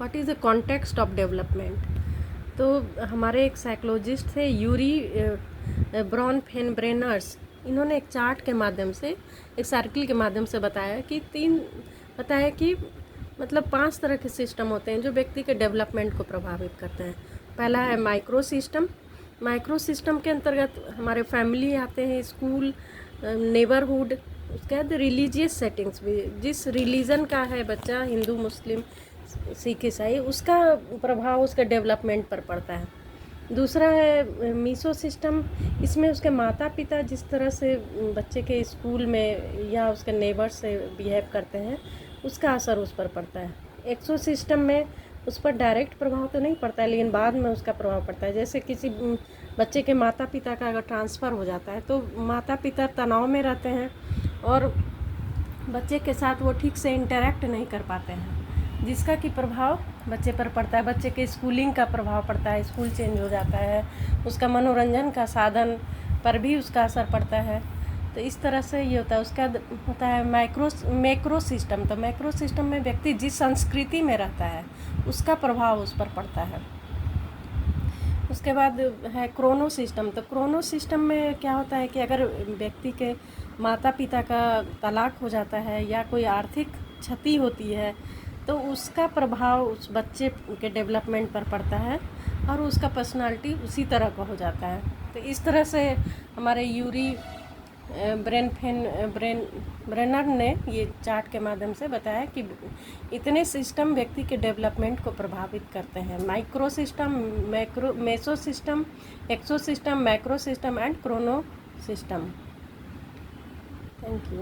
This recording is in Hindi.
What is the context of development. तो हमारे एक साइकोलॉजिस्ट थे यूरी ब्रॉनफेनब्रेनर्स, इन्होंने एक चार्ट के माध्यम से, एक सर्किल के माध्यम से बताया कि मतलब 5 तरह के सिस्टम होते हैं जो व्यक्ति के डेवलपमेंट को प्रभावित करते हैं। पहला है माइक्रो सिस्टम। माइक्रो सिस्टम के अंतर्गत हमारे फैमिली आते हैं, स्कूल, नेबरहुड, उसके बाद रिलीजियस सेटिंग्स भी, जिस रिलीजन का है बच्चा, हिंदू, मुस्लिम, सिख, ईसाई, उसका प्रभाव उसके डेवलपमेंट पर पड़ता है। दूसरा है मीसो सिस्टम। इसमें उसके माता पिता जिस तरह से बच्चे के स्कूल में या उसके नेबर्स से बिहेव करते हैं, उसका असर उस पर पड़ता है। एक्सो सिस्टम में उस पर डायरेक्ट प्रभाव तो नहीं पड़ता है, लेकिन बाद में उसका प्रभाव पड़ता है। जैसे किसी बच्चे के माता पिता का अगर ट्रांसफ़र हो जाता है तो माता पिता तनाव में रहते हैं और बच्चे के साथ वो ठीक से इंटरेक्ट नहीं कर पाते हैं, जिसका कि प्रभाव बच्चे पर पड़ता है। बच्चे के स्कूलिंग का प्रभाव पड़ता है, स्कूल चेंज हो जाता है, उसका मनोरंजन का साधन पर भी उसका असर पड़ता है। तो इस तरह से ये होता है। उसका होता है मैक्रो सिस्टम। तो मैक्रो सिस्टम में व्यक्ति जिस संस्कृति में रहता है उसका प्रभाव उस पर पड़ता है। उसके बाद है क्रोनो सिस्टम। तो क्रोनो सिस्टम में क्या होता है कि अगर व्यक्ति के माता पिता का तलाक हो जाता है या कोई आर्थिक क्षति होती है तो उसका प्रभाव उस बच्चे के डेवलपमेंट पर पड़ता है और उसका पर्सनालिटी उसी तरह का हो जाता है। तो इस तरह से हमारे यूरी ब्रेनर ने ये चार्ट के माध्यम से बताया कि इतने सिस्टम व्यक्ति के डेवलपमेंट को प्रभावित करते हैं: micro system, meso system, exo system, macro system and chrono system. Thank you.